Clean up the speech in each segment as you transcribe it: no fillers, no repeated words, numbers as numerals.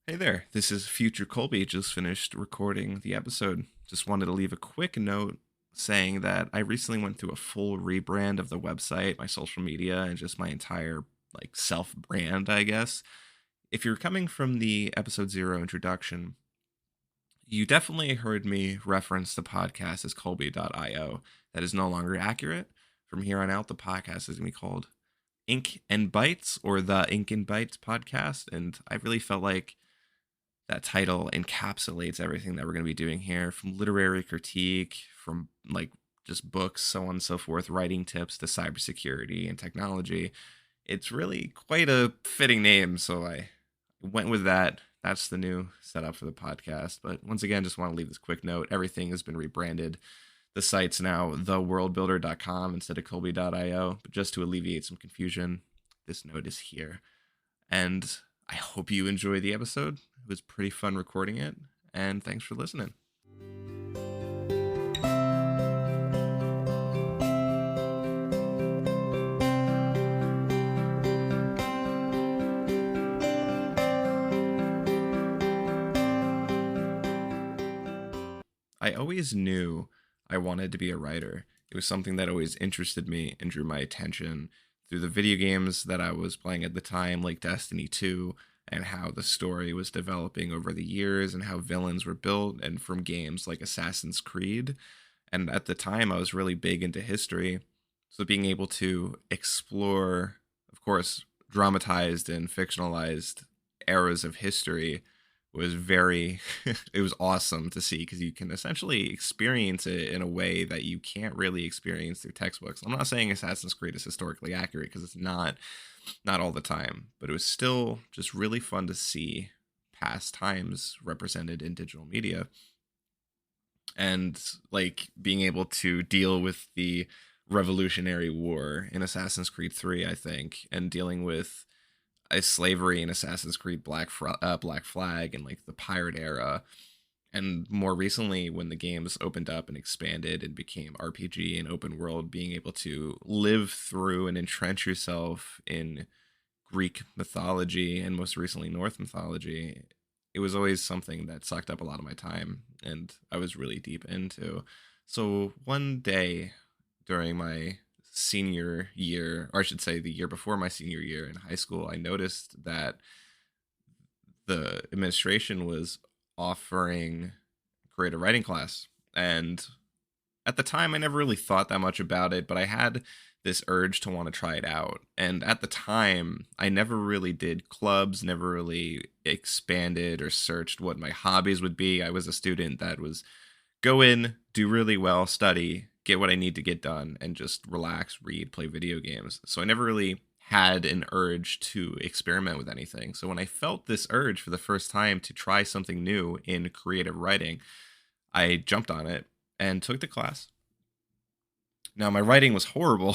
Hey there, this is Future Colby. Just finished recording the episode. Just wanted to leave a quick note saying that I recently went through a full rebrand of the website, my social media, and just my entire self brand, I guess. If you're coming from the episode 0 introduction, you definitely heard me reference the podcast as Colby.io. That is no longer accurate. From here on out, the podcast is going to be called Ink and Bites or the Ink and Bites podcast. And I really felt like that title encapsulates everything that we're going to be doing here, from literary critique, from just books, so on and so forth, writing tips to cybersecurity and technology. It's really quite a fitting name, so I went with that. That's the new setup for the podcast. But once again, just want to leave this quick note. Everything has been rebranded. The site's now theworldbuilder.com instead of colby.io. But just to alleviate some confusion, this note is here. And I hope you enjoy the episode. It was pretty fun recording it, and thanks for listening. I always knew I wanted to be a writer. It was something that always interested me and drew my attention through the video games that I was playing at the time, like Destiny 2, and how the story was developing over the years and how villains were built, and from games like Assassin's Creed. And at the time, I was really big into history. So being able to explore, of course, dramatized and fictionalized eras of history was very it was awesome to see, because you can essentially experience it in a way that you can't really experience through textbooks. I'm not saying Assassin's Creed is historically accurate, because it's not all the time, but it was still just really fun to see past times represented in digital media, and being able to deal with the Revolutionary War in Assassin's Creed 3, I think, and dealing with slavery in Assassin's Creed Black Flag, and the pirate era, and more recently when the games opened up and expanded and became RPG and open world, being able to live through and entrench yourself in Greek mythology and most recently Norse mythology. It was always something that sucked up a lot of my time and I was really deep into. So one day during my senior year, or I should say the year before my senior year in high school, I noticed that the administration was offering creative writing class. And at the time, I never really thought that much about it, but I had this urge to want to try it out. And at the time, I never really did clubs, never really expanded or searched what my hobbies would be. I was a student that was go in, do really well, study, get what I need to get done, and just relax, read, play video games. So I never really had an urge to experiment with anything. So when I felt this urge for the first time to try something new in creative writing, I jumped on it and took the class. Now my writing was horrible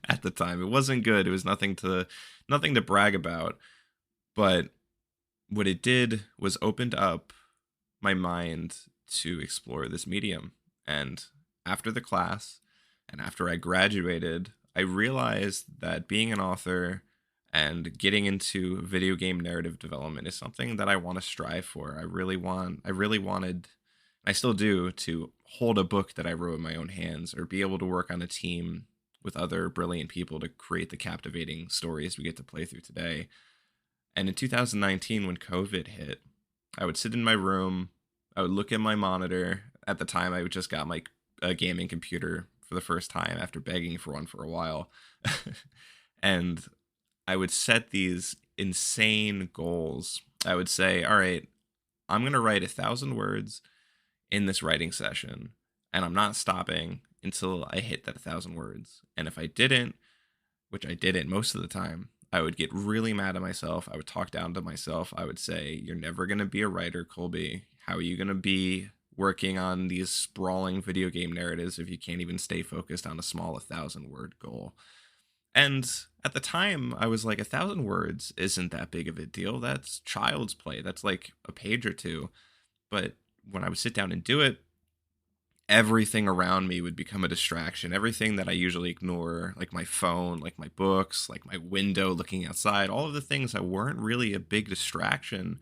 at the time. It wasn't good. It was nothing to brag about. But what it did was opened up my mind to explore this medium. And after the class and after I graduated, I realized that being an author and getting into video game narrative development is something that I want to strive for. I really wanted, I still do, to hold a book that I wrote in my own hands, or be able to work on a team with other brilliant people to create the captivating stories we get to play through today. And in 2019, when COVID hit, I would sit in my room, I would look at my monitor. At the time, I just got my gaming computer for the first time after begging for one for a while. And I would set these insane goals. I would say, all right, I'm going to write 1,000 words in this writing session, and I'm not stopping until I hit that 1,000 words. And if I didn't, which I didn't most of the time, I would get really mad at myself. I would talk down to myself. I would say, you're never going to be a writer, Colby. How are you going to be working on these sprawling video game narratives if you can't even stay focused on a small 1,000 word goal? And at the time, I was like, 1,000 words isn't that big of a deal. That's child's play. That's like a page or two. But when I would sit down and do it, everything around me would become a distraction. Everything that I usually ignore, like my phone, like my books, like my window looking outside, all of the things that weren't really a big distraction,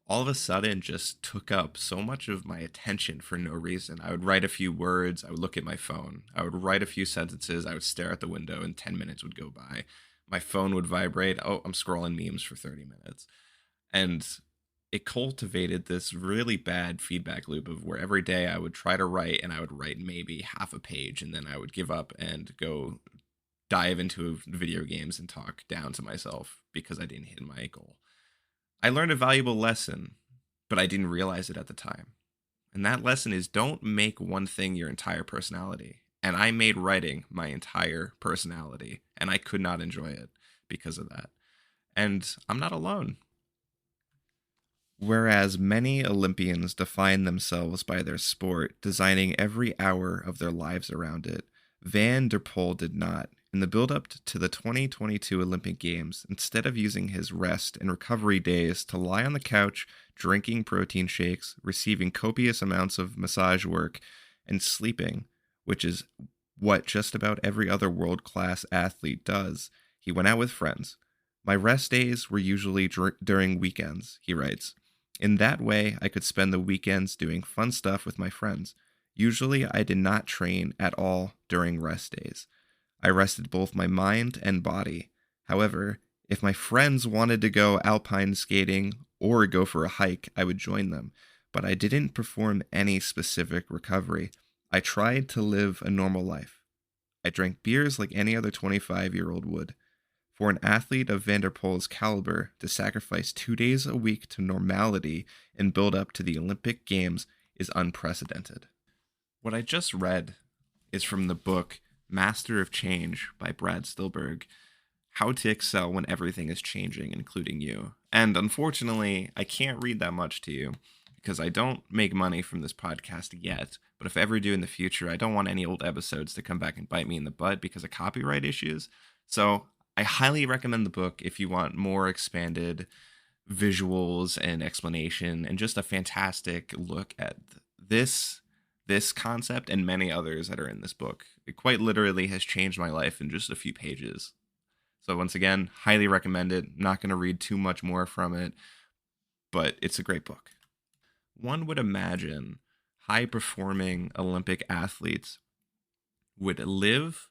all of a sudden just took up so much of my attention for no reason. I would write a few words, I would look at my phone, I would write a few sentences, I would stare at the window, and 10 minutes would go by. My phone would vibrate. Oh, I'm scrolling memes for 30 minutes. And it cultivated this really bad feedback loop of where every day I would try to write and I would write maybe half a page and then I would give up and go dive into video games and talk down to myself because I didn't hit my goal. I learned a valuable lesson, but I didn't realize it at the time. And that lesson is don't make one thing your entire personality. And I made writing my entire personality, and I could not enjoy it because of that. And I'm not alone. Whereas many Olympians define themselves by their sport, designing every hour of their lives around it, Van der Poel did not. In the build-up to the 2022 Olympic Games, instead of using his rest and recovery days to lie on the couch, drinking protein shakes, receiving copious amounts of massage work, and sleeping, which is what just about every other world-class athlete does, he went out with friends. My rest days were usually during weekends, he writes. In that way, I could spend the weekends doing fun stuff with my friends. Usually, I did not train at all during rest days. I rested both my mind and body. However, if my friends wanted to go alpine skating or go for a hike, I would join them. But I didn't perform any specific recovery. I tried to live a normal life. I drank beers like any other 25-year-old would. For an athlete of Van der Poel's caliber to sacrifice 2 days a week to normality and build up to the Olympic Games is unprecedented. What I just read is from the book Master of Change by Brad Stulberg, How to Excel When Everything is Changing, Including You. And unfortunately, I can't read that much to you because I don't make money from this podcast yet. But if I ever do in the future, I don't want any old episodes to come back and bite me in the butt because of copyright issues. So I highly recommend the book if you want more expanded visuals and explanation and just a fantastic look at this concept and many others that are in this book. It quite literally has changed my life in just a few pages. So once again, highly recommend it. Not going to read too much more from it, but it's a great book. One would imagine high-performing Olympic athletes would live,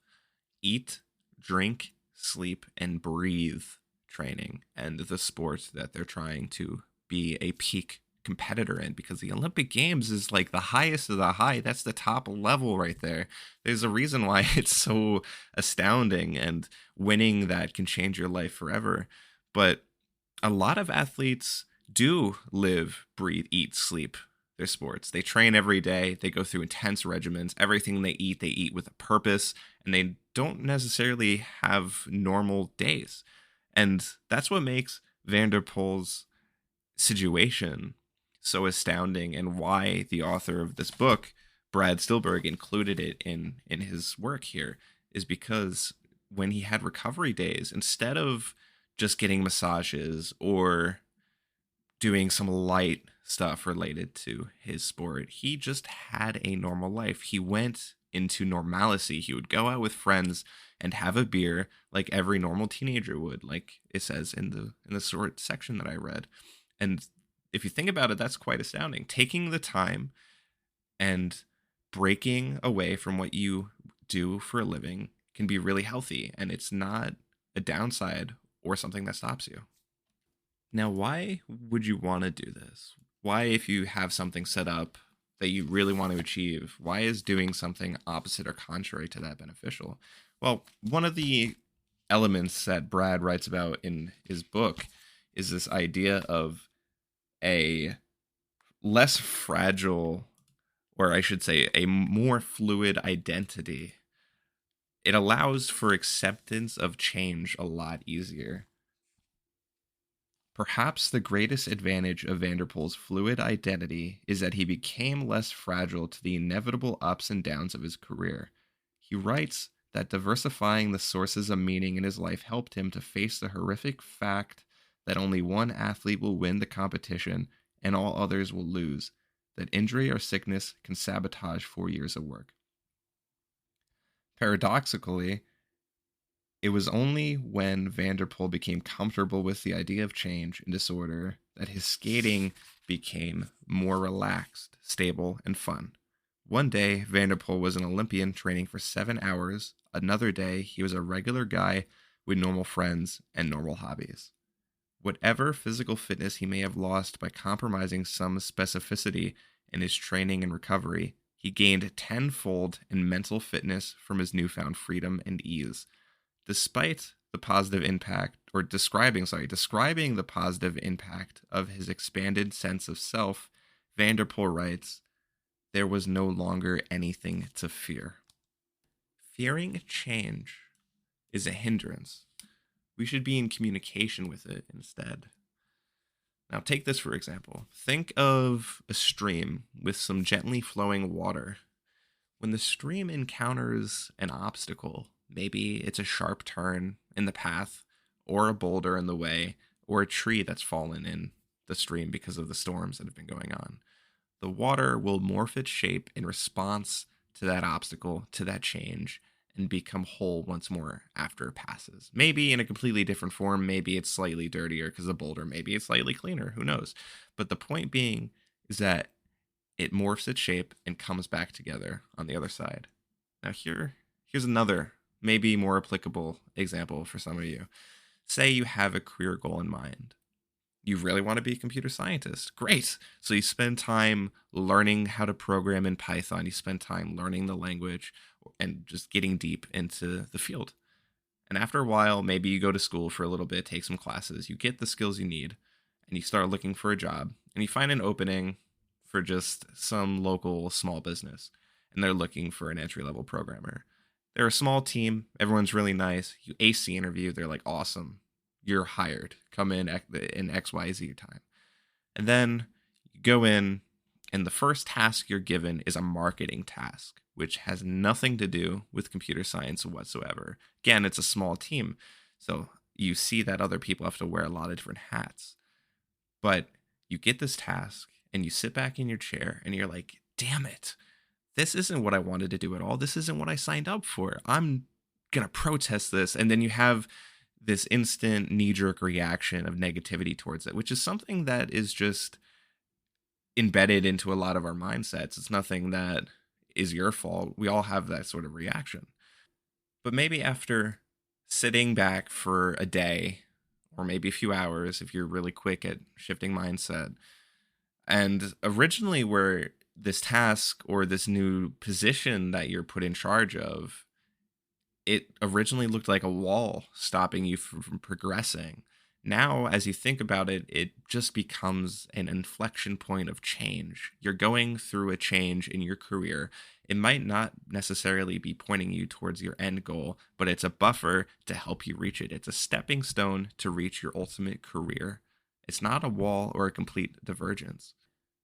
eat, drink, sleep, and breathe training and the sport that they're trying to be a peak competitor in, because the Olympic Games is like the highest of the high. That's the top level right there. There's a reason why it's so astounding, and winning that can change your life forever. But a lot of athletes do live, breathe, eat, sleep their sports. They train every day. They go through intense regimens. Everything they eat with a purpose, and they don't necessarily have normal days. And that's what makes Van der Poel's situation so astounding, and why the author of this book, Brad Stulberg, included it in his work here, is because when he had recovery days, instead of just getting massages or doing some light stuff related to his sport, he just had a normal life. He went into normalcy. He would go out with friends and have a beer like every normal teenager would, like it says in the short section that I read. And if you think about it, that's quite astounding. Taking the time and breaking away from what you do for a living can be really healthy, and it's not a downside or something that stops you. Now, why would you want to do this? Why, if you have something set up that you really want to achieve, why is doing something opposite or contrary to that beneficial? Well, one of the elements that Brad writes about in his book is this idea of a less fragile, or I should say, a more fluid identity. It allows for acceptance of change a lot easier. Perhaps the greatest advantage of Van der Poel's fluid identity is that he became less fragile to the inevitable ups and downs of his career. He writes that diversifying the sources of meaning in his life helped him to face the horrific fact that only one athlete will win the competition and all others will lose, that injury or sickness can sabotage 4 years of work. Paradoxically, it was only when Van der Poel became comfortable with the idea of change and disorder that his skating became more relaxed, stable, and fun. One day, Vanderpool was an Olympian training for 7 hours. Another day, he was a regular guy with normal friends and normal hobbies. Whatever physical fitness he may have lost by compromising some specificity in his training and recovery, he gained tenfold in mental fitness from his newfound freedom and ease. Despite the positive impact, or describing the positive impact of his expanded sense of self, Vanderpool writes, there was no longer anything to fear. Fearing change is a hindrance. We should be in communication with it instead. Now, take this for example. Think of a stream with some gently flowing water. When the stream encounters an obstacle, maybe it's a sharp turn in the path, or a boulder in the way, or a tree that's fallen in the stream because of the storms that have been going on, the water will morph its shape in response to that obstacle, to that change, and become whole once more after it passes. Maybe in a completely different form, maybe it's slightly dirtier because of the boulder, maybe it's slightly cleaner, who knows? But the point being is that it morphs its shape and comes back together on the other side. Now here's another, maybe more applicable example for some of you. Say you have a career goal in mind. You really want to be a computer scientist. Great. So you spend time learning how to program in Python. You spend time learning the language and just getting deep into the field. And after a while, maybe you go to school for a little bit, take some classes, you get the skills you need, and you start looking for a job, and you find an opening for just some local small business, and they're looking for an entry-level programmer. They're a small team. Everyone's really nice. You ace the interview. They're like, awesome. You're hired. Come in XYZ time. And then you go in, and the first task you're given is a marketing task, which has nothing to do with computer science whatsoever. Again, it's a small team, so you see that other people have to wear a lot of different hats. But you get this task, and you sit back in your chair, and you're like, damn it. This isn't what I wanted to do at all. This isn't what I signed up for. I'm going to protest this. And then you have this instant knee-jerk reaction of negativity towards it, which is something that is just embedded into a lot of our mindsets. It's nothing that is your fault. We all have that sort of reaction. But maybe after sitting back for a day, or maybe a few hours, if you're really quick at shifting mindset, and originally where this task or this new position that you're put in charge of, it originally looked like a wall stopping you from progressing. Now, as you think about it, it just becomes an inflection point of change. You're going through a change in your career. It might not necessarily be pointing you towards your end goal, but it's a buffer to help you reach it. It's a stepping stone to reach your ultimate career. It's not a wall or a complete divergence.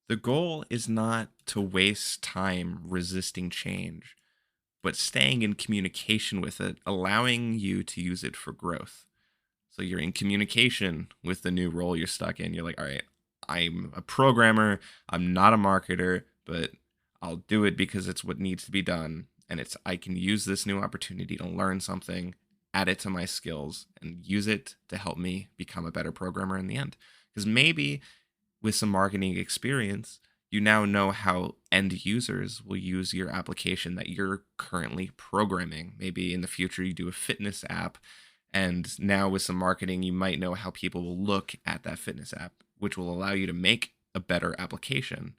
The goal is not to waste time resisting change, but staying in communication with it, allowing you to use it for growth. So you're in communication with the new role you're stuck in. You're like, all right, I'm a programmer. I'm not a marketer, but I'll do it because it's what needs to be done. And I can use this new opportunity to learn something, add it to my skills, and use it to help me become a better programmer in the end. Because maybe with some marketing experience, you now know how end users will use your application that you're currently programming. Maybe in the future you do a fitness app, and now with some marketing, you might know how people will look at that fitness app, which will allow you to make a better application,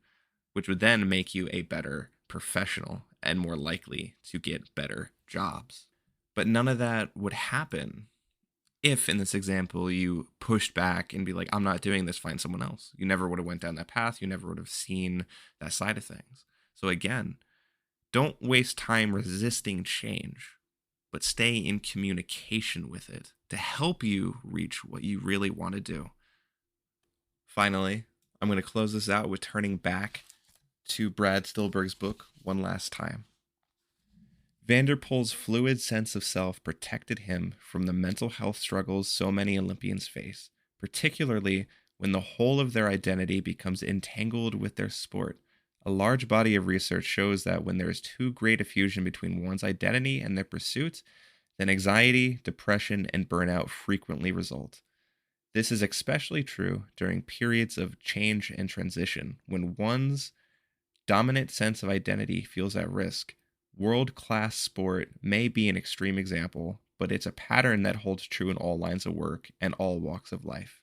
which would then make you a better professional and more likely to get better jobs. But none of that would happen if, in this example, you pushed back and be like, I'm not doing this, find someone else. You never would have went down that path. You never would have seen that side of things. So again, don't waste time resisting change, but stay in communication with it to help you reach what you really want to do. Finally, I'm going to close this out with turning back to Brad Stulberg's book one last time. Vanderpool's fluid sense of self protected him from the mental health struggles so many Olympians face, particularly when the whole of their identity becomes entangled with their sport. A large body of research shows that when there is too great a fusion between one's identity and their pursuit, then anxiety, depression, and burnout frequently result. This is especially true during periods of change and transition when one's dominant sense of identity feels at risk. World class sport may be an extreme example, but it's a pattern that holds true in all lines of work and all walks of life.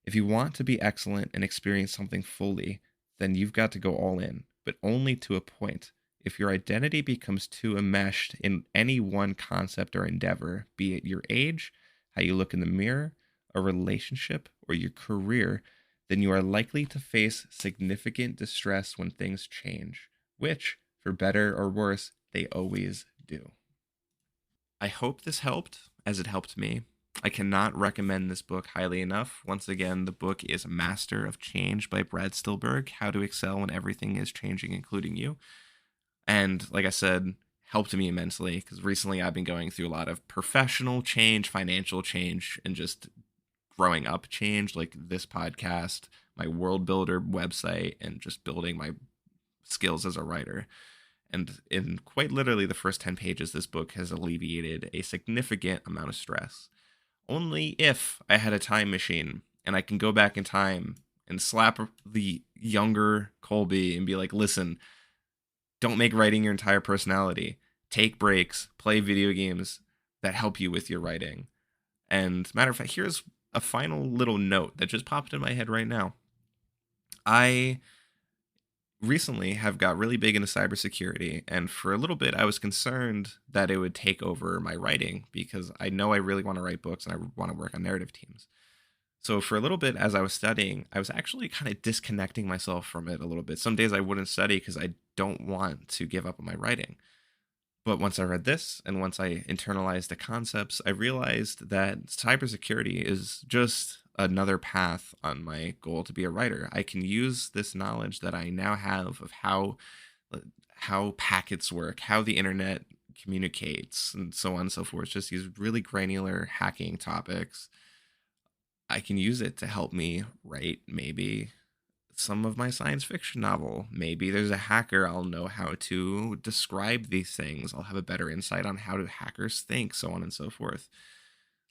If you want to be excellent and experience something fully, then you've got to go all in, but only to a point. If your identity becomes too enmeshed in any one concept or endeavor, be it your age, how you look in the mirror, a relationship, or your career, then you are likely to face significant distress when things change, which, for better or worse, they always do. I hope this helped as it helped me. I cannot recommend this book highly enough. Once again, the book is Master of Change by Brad Stulberg, How to Excel When Everything is Changing, Including You. And like I said, helped me immensely because recently I've been going through a lot of professional change, financial change, and just growing up change, like this podcast, my world builder website, and just building my skills as a writer. And in quite literally the first 10 pages, this book has alleviated a significant amount of stress. Only if I had a time machine and I can go back in time and slap the younger Colby and be like, listen, don't make writing your entire personality. Take breaks, play video games that help you with your writing. And matter of fact, here's a final little note that just popped in my head right now. I recently have got really big into cybersecurity, and for a little bit I was concerned that it would take over my writing because I know I really want to write books and I want to work on narrative teams. So for a little bit as I was studying, I was actually kind of disconnecting myself from it a little bit. Some days I wouldn't study because I don't want to give up on my writing. But once I read this and once I internalized the concepts, I realized that cybersecurity is just another path on my goal to be a writer. I can use this knowledge that I now have of how packets work, how the internet communicates, and so on and so forth. Just these really granular hacking topics. I can use it to help me write maybe some of my science fiction novel. Maybe there's a hacker, I'll know how to describe these things. I'll have a better insight on how do hackers think, so on and so forth.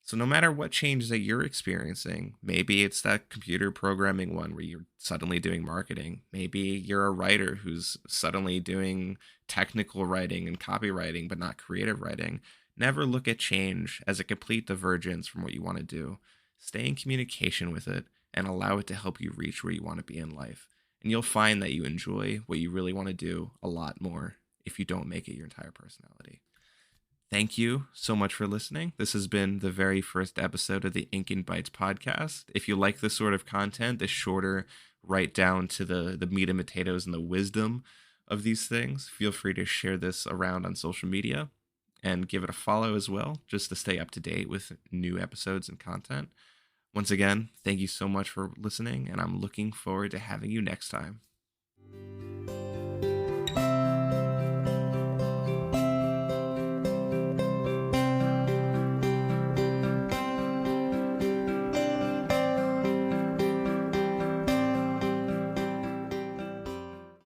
So no matter what change that you're experiencing, maybe it's that computer programming one where you're suddenly doing marketing. Maybe you're a writer who's suddenly doing technical writing and copywriting, but not creative writing. Never look at change as a complete divergence from what you want to do. Stay in communication with it and allow it to help you reach where you want to be in life. And you'll find that you enjoy what you really want to do a lot more if you don't make it your entire personality. Thank you so much for listening. This has been the very first episode of the Ink and Bites podcast. If you like this sort of content, the shorter, right down to the meat and potatoes and the wisdom of these things, feel free to share this around on social media and give it a follow as well, just to stay up to date with new episodes and content. Once again, thank you so much for listening, and I'm looking forward to having you next time.